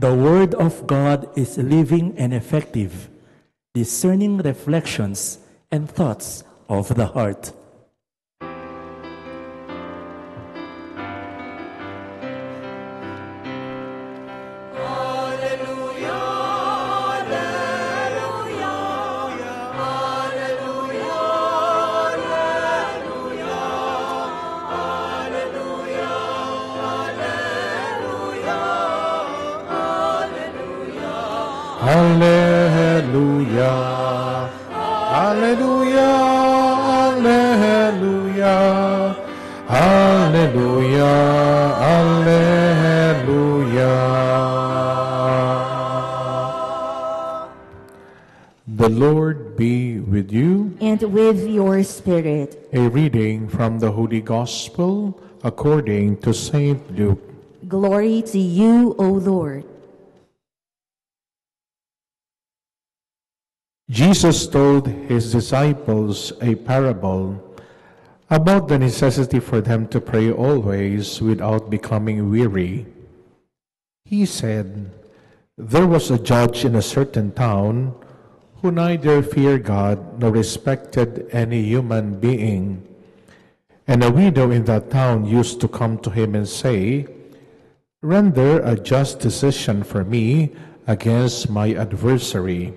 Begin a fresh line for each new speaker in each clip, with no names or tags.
The Word of God is living and effective, discerning reflections and thoughts of the heart.
Hallelujah, hallelujah, hallelujah, hallelujah, hallelujah. The Lord be with you.
And with your spirit.
A reading from the Holy Gospel according to Saint Luke.
Glory to you, O Lord.
Jesus told his disciples a parable about the necessity for them to pray always without becoming weary. He said, "There was a judge in a certain town who neither feared God nor respected any human being. And a widow in that town used to come to him and say, 'Render a just decision for me against my adversary.'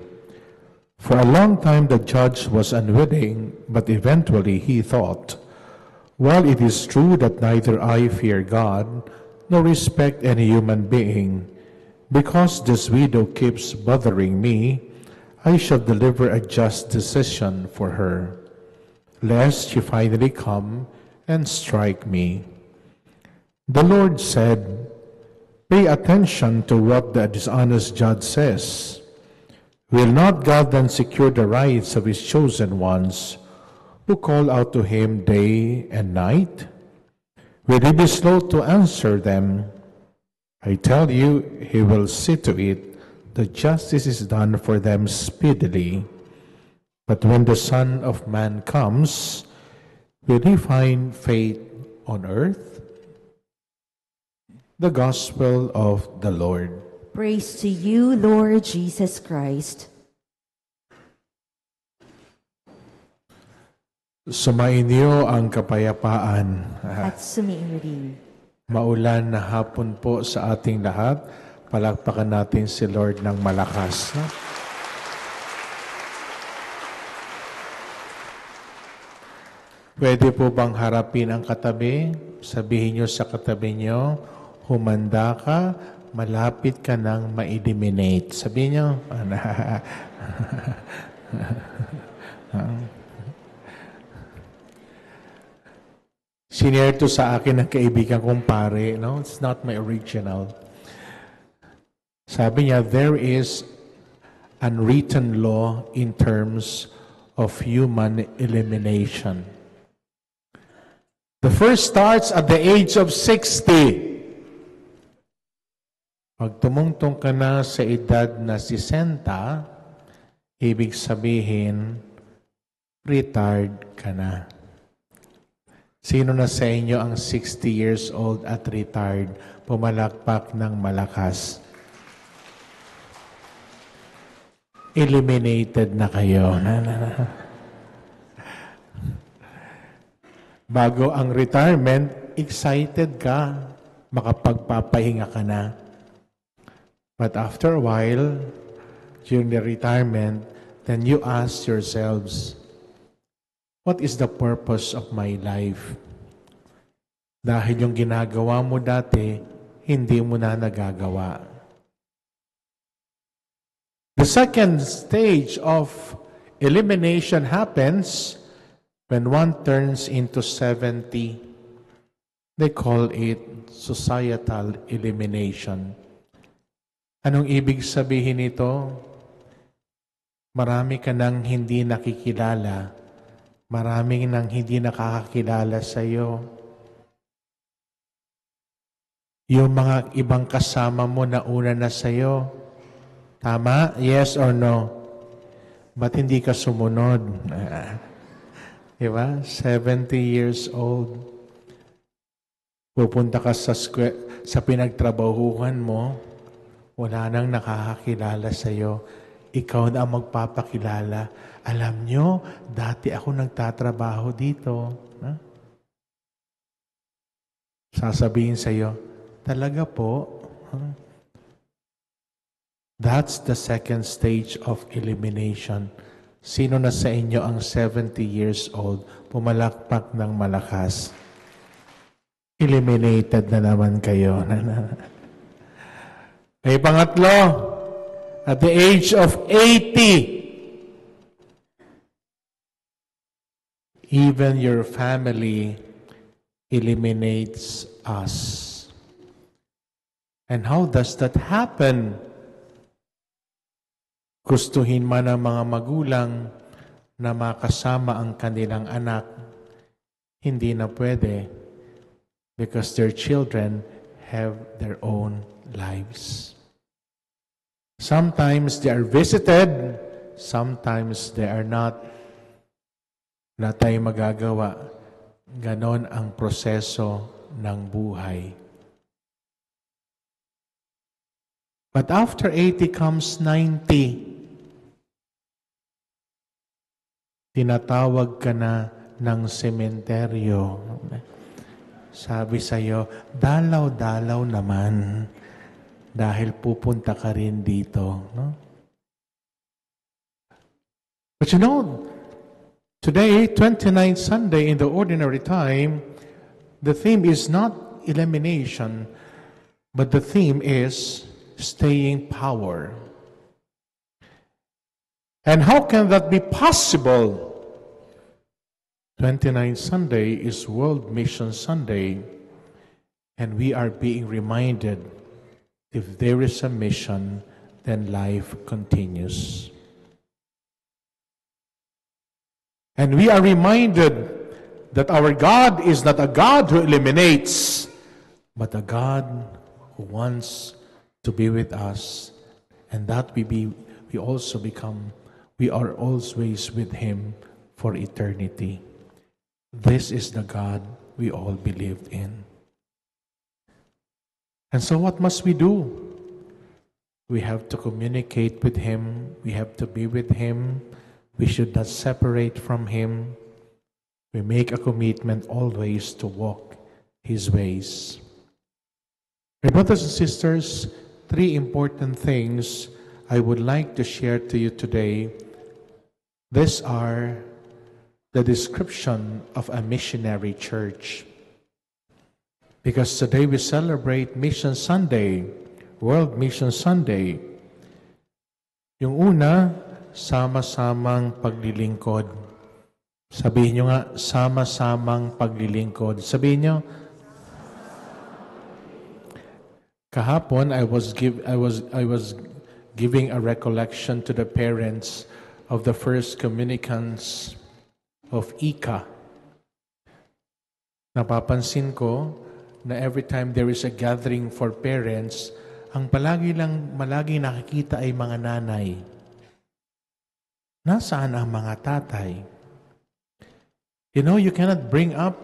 For a long time the judge was unwilling, but eventually he thought, 'While it is true that neither I fear God nor respect any human being, because this widow keeps bothering me, I shall deliver a just decision for her, lest she finally come and strike me.' The Lord said, 'Pay attention to what the dishonest judge says. Will not God then secure the rights of his chosen ones who call out to him day and night? Will he be slow to answer them? I tell you, he will see to it that justice is done for them speedily. But when the Son of Man comes, will he find faith on earth?'" The Gospel of the Lord.
Praise to you, Lord Jesus Christ.
Sumainyo ang kapayapaan.
At sumiinyo rin.
Maulan na hapon po sa ating lahat. Palakpakan natin si Lord ng malakas. Pwede po bang harapin ang katabi? Sabihin nyo sa katabi nyo, humanda ka, malapit ka nang ma-eliminate. Sabihin nyo, sinare to sa akin ng kaibigan kong pare. No, it's not my original. Sabi niya, there is unwritten law in terms of human elimination. The first starts at the age of 60. Pag tumungtong ka na sa edad na 60, ibig sabihin, retired ka na. Sino na sa inyo ang 60 years old at retired? Pumalakpak ng malakas. Eliminated na kayo. Bago ang retirement, excited ka, makapagpapahinga ka na. But after a while, during the retirement, then you ask yourselves, what is the purpose of my life? Dahil yung ginagawa mo dati, hindi mo na nagagawa. The second stage of elimination happens when one turns into 70. They call it societal elimination. Anong ibig sabihin nito? Marami ka nang hindi nakikilala. Marami nang hindi nakakakilala sa iyo. Yung mga ibang kasama mo na una na sa iyo. Tama? Yes or no? Ba't hindi ka sumunod? Diba? 70 years old. Pupunta ka sa pinagtrabahuhan mo. Wala nang nakakakilala sa iyo. Ikaw na ang magpapakilala. Alam nyo, dati ako nagtatrabaho dito. Ha? Sasabihin sa iyo, talaga po? Huh? That's the second stage of elimination. Sino na sa inyo ang 70 years old, pumalakpak ng malakas? Eliminated na naman kayo. Ay pangatlo, at the age of 80, even your family eliminates us. And how does that happen? Gustuhin man ng mga magulang na makasama ang kanilang anak, hindi na pwede because their children have their own lives. Sometimes they are visited, sometimes they are not. Wala tayong magagawa. Ganon ang proseso ng buhay. But after 80 comes 90. Tinatawag ka na ng sementeryo. Sabi sa'yo, dalaw-dalaw naman dahil pupunta ka rin dito. No? But you know, today, 29th Sunday in the ordinary time, the theme is not elimination, but the theme is staying power. And how can that be possible? 29th Sunday is World Mission Sunday, and we are being reminded, if there is a mission, then life continues. And we are reminded that our God is not a God who eliminates, but a God who wants to be with us, and that we are always with Him for eternity. This is the God we all believed in. And so what must we do? We have to communicate with Him. We have to be with Him. We should not separate from Him. We make a commitment always to walk His ways. My brothers and sisters, 3 important things I would like to share to you today. These are the description of a missionary church. Because today we celebrate Mission Sunday, World Mission Sunday. Yung una, sama-samang paglilingkod. Sabihin nyo nga, sama-samang paglilingkod. Sabihin nyo, kahapon I was giving a recollection to the parents of the first communicants of ICA. Napapansin ko na every time there is a gathering for parents, ang malagi nakikita ay mga nanay. Nasaan ang mga tatay? You know, you cannot bring up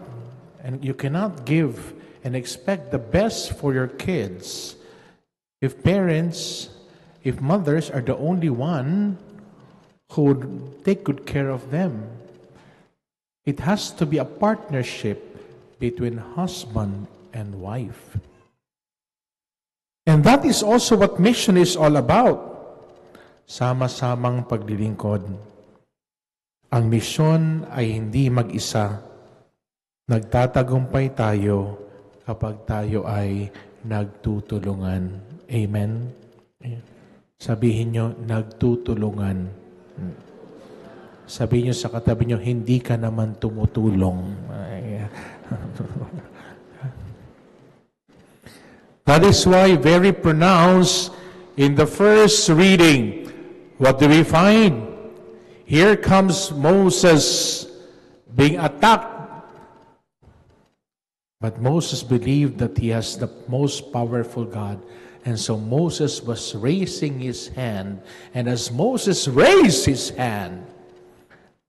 and you cannot give and expect the best for your kids if mothers are the only one who would take good care of them. It has to be a partnership between husband and wife. And that is also what mission is all about. Sama-samang paglilingkod. Ang misyon ay hindi mag-isa. Nagtatagumpay tayo kapag tayo ay nagtutulungan. Amen? Sabihin nyo, nagtutulungan. Sabihin nyo sa katabi nyo, hindi ka naman tumutulong. That is why very pronounced in the first reading, what do we find? Here comes Moses being attacked. But Moses believed that he has the most powerful God. And so Moses was raising his hand. And as Moses raised his hand,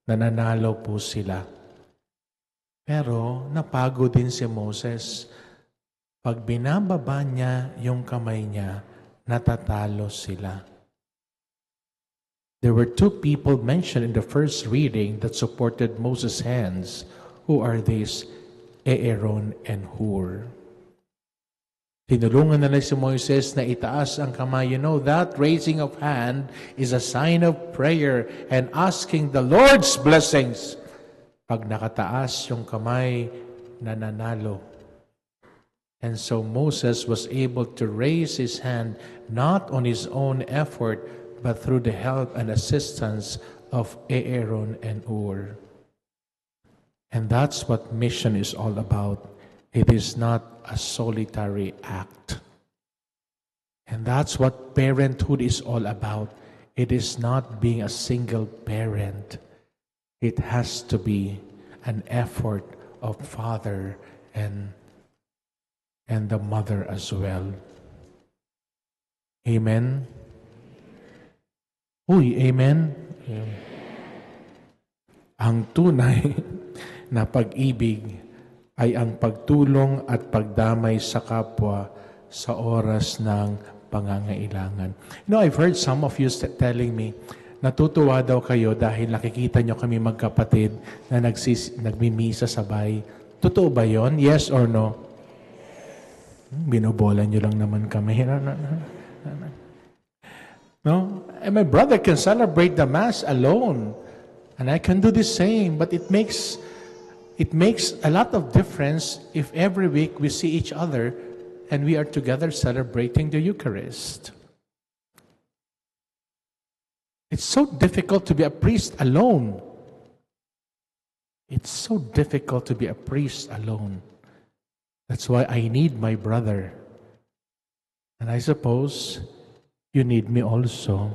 nananalo po sila. Pero napagod din si Moses. Pag binababa niya yung kamay niya, natatalo sila. There were two people mentioned in the first reading that supported Moses' hands. Who are these? Aaron and Hur. Tinulungan nila si Moises na itaas ang kamay. You know, that raising of hand is a sign of prayer and asking the Lord's blessings. Pag nakataas yung kamay, nananalo. And so Moses was able to raise his hand not on his own effort, but through the help and assistance of Aaron and Hur. And that's what mission is all about. It is not a solitary act. And that's what parenthood is all about. It is not being a single parent. It has to be an effort of father and the mother as well. Amen? Uy, amen? Ang tunay na pag-ibig ay ang pagtulong at pagdamay sa kapwa sa oras ng pangangailangan. You know, I've heard some of you telling me, natutuwa daw kayo dahil nakikita nyo kami magkapatid na nagmimisa sabay. Totoo ba yon? Yes or no? Binobola nyo lang naman kami. No? And my brother can celebrate the Mass alone. And I can do the same. But it makes a lot of difference if every week we see each other and we are together celebrating the Eucharist. It's so difficult to be a priest alone. It's so difficult to be a priest alone. That's why I need my brother. And I suppose you need me also.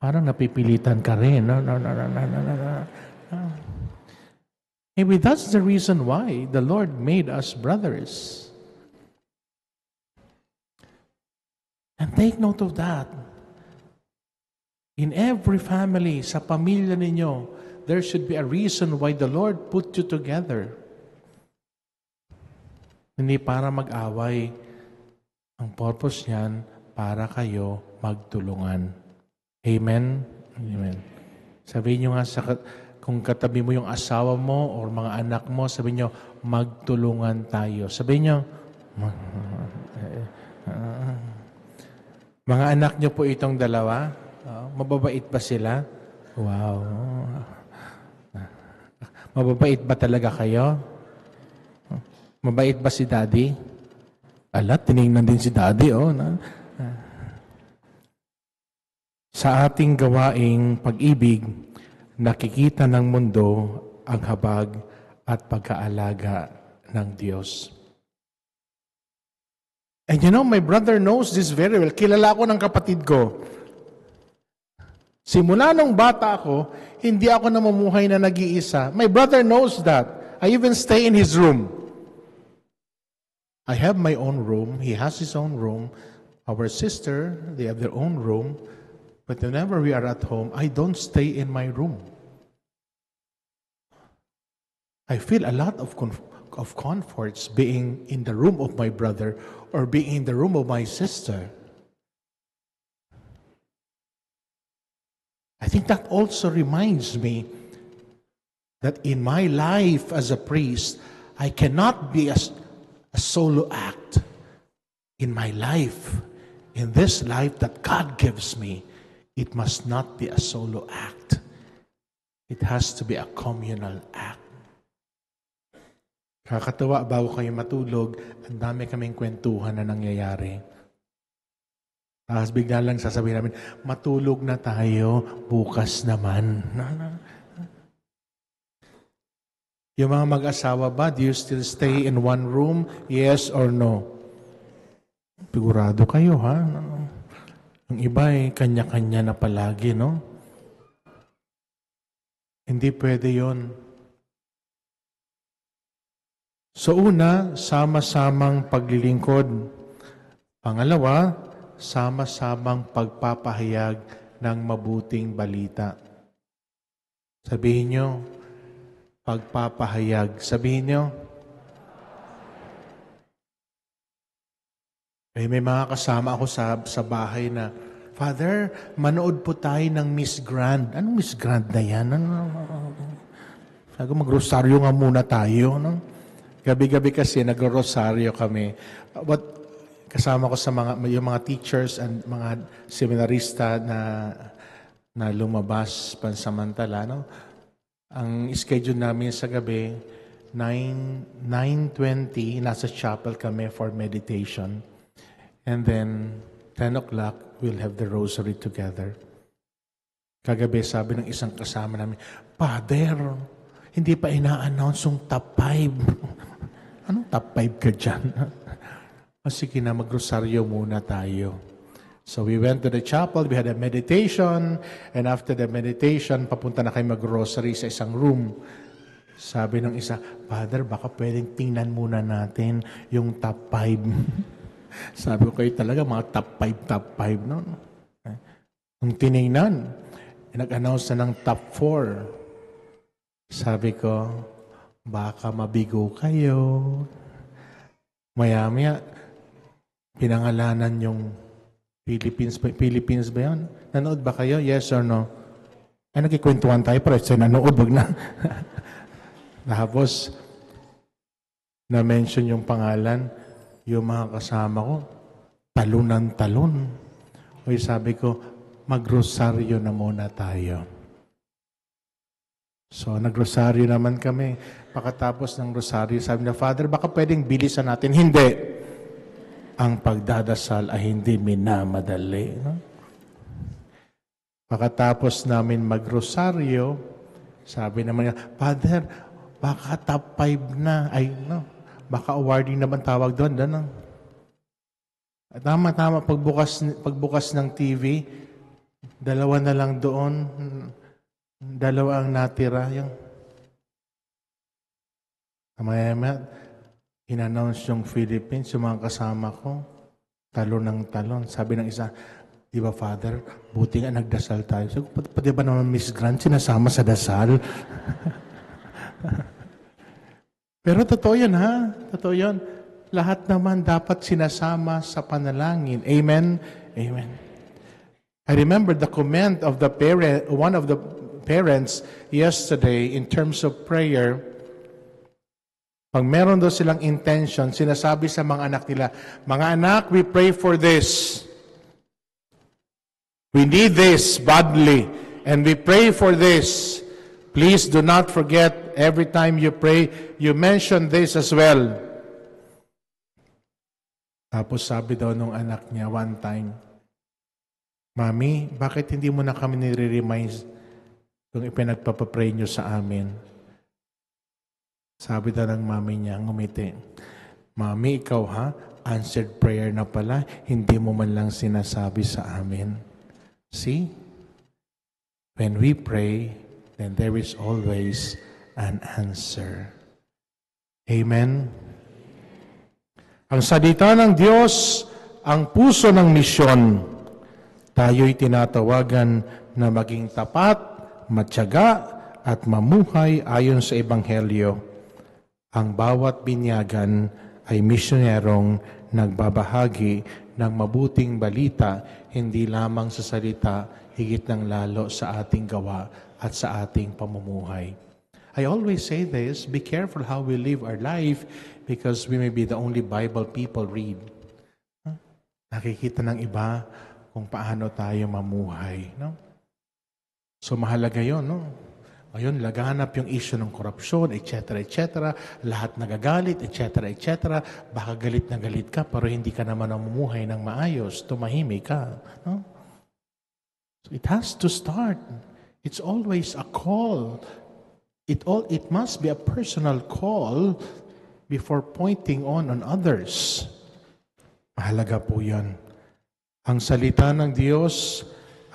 Parang napipilitan ka rin. No. Maybe that's the reason why the Lord made us brothers. And take note of that. In every family, sa pamilya ninyo, there should be a reason why the Lord put you together. Hindi para mag-away. Ang purpose niyan, para kayo magtulungan. Amen? Amen. Sabihin nyo nga, kung katabi mo yung asawa mo o mga anak mo, sabihin nyo, magtulungan tayo. Sabihin nyo, mga anak nyo po itong dalawa, mababait ba sila? Wow. Mababait ba talaga kayo? Mabait ba si Daddy? Ala, tinignan din si Daddy, oh. Sa ating gawaing pag-ibig, nakikita ng mundo ang habag at pagkaalaga ng Diyos. And you know, my brother knows this very well. Kilala ko ng kapatid ko. Simula nung bata ako, hindi ako namumuhay na nag-iisa. My brother knows that. I even stay in his room. I have my own room. He has his own room. Our sister, they have their own room. But whenever we are at home, I don't stay in my room. I feel a lot of comforts being in the room of my brother or being in the room of my sister. I think that also reminds me that in my life as a priest, I cannot be a solo act. In my life, in this life that God gives me, it must not be a solo act. It has to be a communal act. Kakatawa, bago kayo matulog, ang dami kaming kwentuhan na nangyayari. Tapos bigla lang sasabihin namin, matulog na tayo, bukas naman. Yung mga mag-asawa ba, do you still stay in one room? Yes or no? Sigurado kayo, ha? Yung iba ay kanya-kanya na palagi, no? Hindi pwede yon. So una, sama-samang paglilingkod. Pangalawa, sama-samang pagpapahayag ng mabuting balita. Sabihin nyo, pagpapahayag. Sabihin nyo, May mga kasama ako sa bahay na, Father, manood po tayo ng Miss Grand. Anong Miss Grand na yan? Sabi ko, mag-rosaryo nga muna tayo. No? Gabi-gabi kasi nag-rosaryo kami. But kasama ko sa yung mga teachers and mga seminarista na lumabas pansamantala. No? Ang schedule namin sa gabi, 9:20, nasa chapel kami for meditation. And then, 10 o'clock, we'll have the rosary together. Kagabi, sabi ng isang kasama namin, Father, hindi pa ina-announce yung top 5. Anong top 5 ka dyan? Sige na, mag-rosaryo muna tayo. So we went to the chapel, we had a meditation, and after the meditation, papunta na kayo mag-rosary sa isang room. Sabi ng isa, Father, baka pwedeng tingnan muna natin yung top 5. Sabi ko kayo talaga, mga top 5, no? Nung tinignan, nag-announce na ng top 4. Sabi ko, baka mabigo kayo. Maya-maya, pinangalanan yung Philippines ba yan? Nanood ba kayo? Yes or no? Ay, nagkikwentuhan tayo, pero nanood, wag na. Tapos, na-mention yung pangalan, yung mga kasama ko, talon ng talon. O sabi ko, magrosaryo na muna tayo. So, nagrosaryo naman kami. Pagkatapos ng rosaryo, sabi na, Father, baka pwedeng bilisan natin. Hindi. Ang pagdadasal ay hindi minamadali. No? Pagkatapos namin magrosaryo, sabi naman niya, Father, baka top 5 na. Ay, no. Baka awarding naman tawag doon. Tama. Pagbukas ng TV, 2 na lang doon. 2 ang natira. Yung Maya-maya, in-announce yung Philippines, yung mga kasama ko, talon ng talon. Sabi ng isa, di ba, Father, buti nga nagdasal tayo. So, pati ba naman Miss Grant sinasama sa dasal? Pero totoo yan, ha? Totoo yan. Lahat naman dapat sinasama sa panalangin. Amen? Amen. I remember the comment of one of the parents yesterday in terms of prayer. Pag meron daw silang intention, sinasabi sa mga anak nila, mga anak, we pray for this. We need this badly. And we pray for this. Please do not forget, every time you pray, you mention this as well. Tapos sabi daw nung anak niya one time, Mami, bakit hindi mo na kami nire-remind kung ipinagpapapray niyo sa amin? Sabi daw ng mami niya, ngumiti, Mami, ikaw ha? Answered prayer na pala, hindi mo man lang sinasabi sa amin. See? When we pray, then there is always an answer. Amen? Ang salita ng Diyos, ang puso ng misyon. Tayo'y tinatawagan na maging tapat, matyaga, at mamuhay ayon sa Ebanghelyo. Ang bawat binyagan ay misyonерong nagbabahagi ng mabuting balita, hindi lamang sa salita, higit ng lalo sa ating gawa at sa ating pamumuhay. I always say this, be careful how we live our life because we may be the only Bible people read. Nakikita ng iba kung paano tayo mamuhay. No? So mahalaga yun. No? Ayun, laganap yung issue ng korupsyon, etc., etc. Lahat nagagalit, etc., etc. Baka galit na galit ka, pero hindi ka naman namumuhay ng maayos. Tumahimik ka. No? So it has to start. It's always a call. It must be a personal call before pointing on others. Mahalaga po yan. Ang salita ng Diyos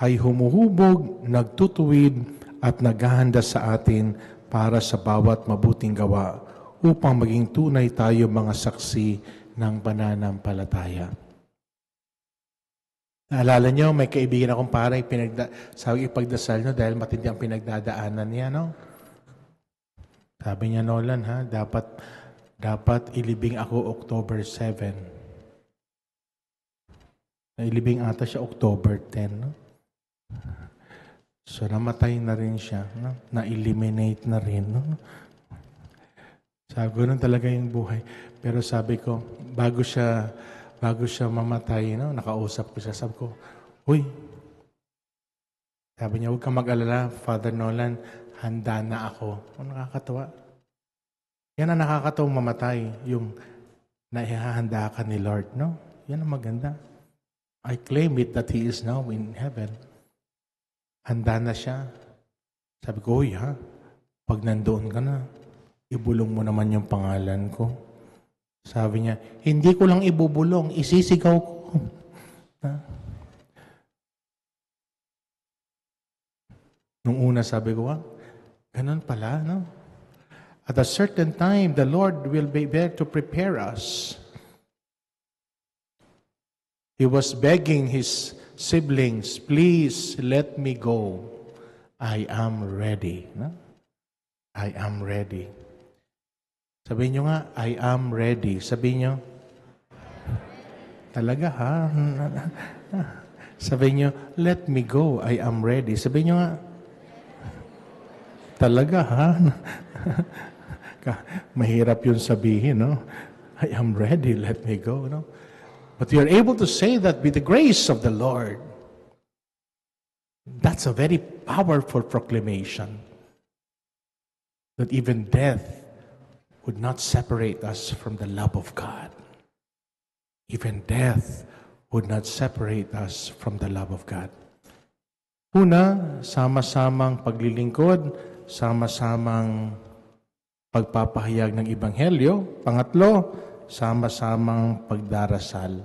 ay humuhubog, nagtutuwid, at naghahanda sa atin para sa bawat mabuting gawa upang maging tunay tayo mga saksi ng pananampalataya. Naalala niyo, may kaibigan akong parang sabi ipagdasal niyo dahil matindi ang pinagdadaanan niya, no? Sabi niya, Nolan, ha, dapat ilibing ako October 7. Nailibing ata siya October 10. No? So namatay na rin siya. No? Na-eliminate na rin. No? Sabi ko, ganun talaga yung buhay. Pero sabi ko, bago siya mamatay, no? Nakausap ko siya. Sabi ko, uy, sabi niya, huwag kang mag-alala, Father Nolan, handa na ako. Nakakatawa. Yan ang nakakatawang mamatay, yung naihahanda ka ni Lord, no? Yan ang maganda. I claim it that He is now in heaven. Handa na siya. Sabi ko, uy ha, pag nandoon ka na, ibulong mo naman yung pangalan ko. Sabi niya, hindi ko lang ibubulong, isisigaw ko. Nung una sabi ko, ganun pala, no? At a certain time, the Lord will be there to prepare us. He was begging His siblings, please let me go. I am ready. No? I am ready. Sabihin nyo nga, I am ready. Sabihin nyo, talaga ha? Sabihin nyo, let me go. I am ready. Sabihin nyo nga, talaga ha? Mahirap yun sabihin, no? I am ready, let me go, no? But you're able to say that with the grace of the Lord. That's a very powerful proclamation. That even death would not separate us from the love of God. Even death would not separate us from the love of God. Una, sama-samang paglilingkod, sama-samang pagpapahayag ng Ebanghelyo. Pangatlo, sama-samang pagdarasal.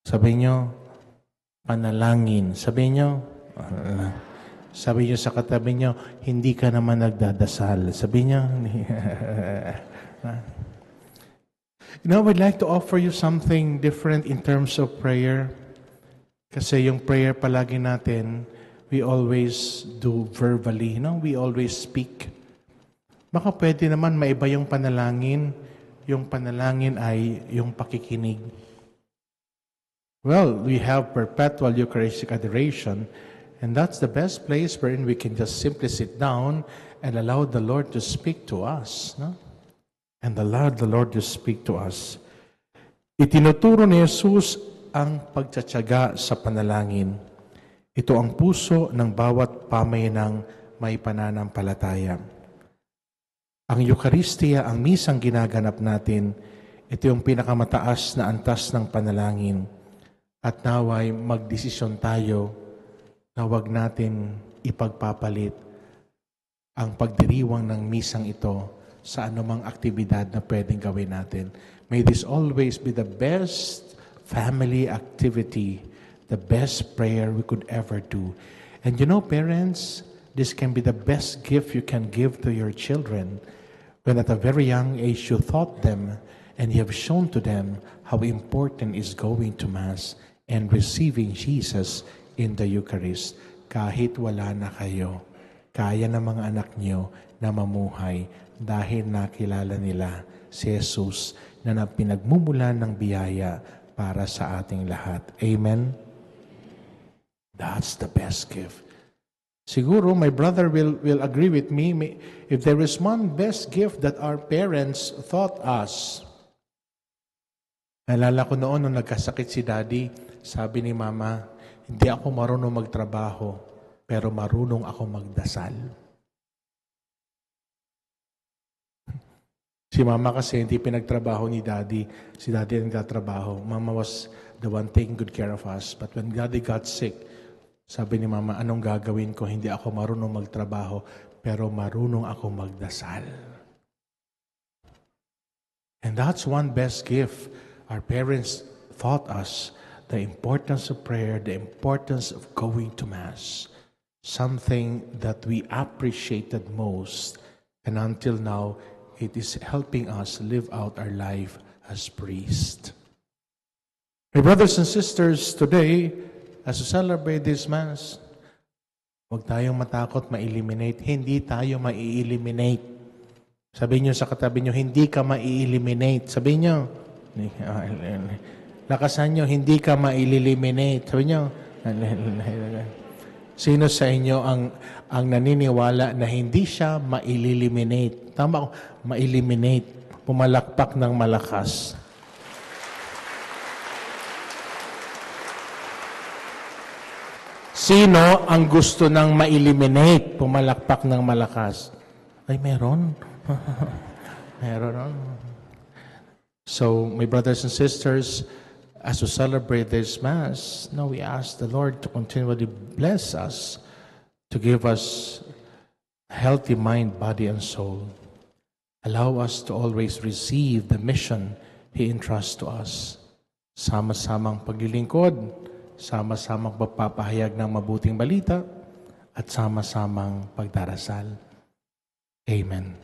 Sabihin nyo, panalangin. Sabihin nyo, sabihin nyo sa katabi nyo, hindi ka naman nagdadasal. Sabihin nyo, you know, I'd like to offer you something different in terms of prayer. Kasi yung prayer palagi natin, we always do verbally, no? We always speak. Baka pwede naman maiba yung panalangin. Yung panalangin ay yung pakikinig. Well, we have perpetual Eucharistic adoration, and that's the best place wherein we can just simply sit down and allow the Lord to speak to us. No? And allow the Lord to speak to us. Itinuturo ni Jesus ang pagtsatsaga sa panalangin. Ito ang puso ng bawat pamayanang may pananampalataya. Ang Eucharistia, ang misang ginaganap natin, ito yung pinakamataas na antas ng panalangin. At naway magdesisyon tayo na huwag natin ipagpapalit ang pagdiriwang ng misang ito sa anumang aktibidad na pwedeng gawin natin. May this always be the best family activity, the best prayer we could ever do. And you know, parents, this can be the best gift you can give to your children. When at a very young age you taught them and you have shown to them how important is going to Mass and receiving Jesus in the Eucharist. Kahit wala na kayo, kaya ng mga anak niyo na mamuhay dahil nakilala nila si Jesus na pinagmumulan ng biyaya para sa ating lahat. Amen? That's the best gift. Siguro, my brother will agree with me, if there is one best gift that our parents taught us. Naalala ko noon nung nagkasakit si Daddy, sabi ni Mama, hindi ako marunong magtrabaho, pero marunong ako magdasal. Si Mama kasi hindi pinagtrabaho ni Daddy. Si Daddy nagtatrabaho. Mama was the one taking good care of us. But when Daddy got sick, sabi ni Mama, anong gagawin ko? Hindi ako marunong magtrabaho, pero marunong ako magdasal. And that's one best gift. Our parents taught us the importance of prayer, the importance of going to Mass, something that we appreciated most. And until now, it is helping us live out our life as priests. My brothers and sisters, today, as we celebrate this Mass, huwag tayong matakot ma-eliminate. Hindi tayo ma-eliminate. Sabihin nyo sa katabi nyo, hindi ka ma-eliminate. Sabihin nyo, Lakasan nyo, hindi ka ma-eliminate. Sabi nyo, sino sa inyo ang naniniwala na hindi siya ma-eliminate? Tama ko, ma-eliminate. Pumalakpak ng malakas. Sino ang gusto ng ma-eliminate? Pumalakpak ng malakas. Ay, meron. Meron. So, my brothers and sisters, as we celebrate this Mass, now we ask the Lord to continually bless us, to give us healthy mind, body, and soul. Allow us to always receive the mission He entrusts to us. Sama-samang paglilingkod, sama-samang pagpapahayag ng mabuting balita, at sama-samang pagdarasal. Amen.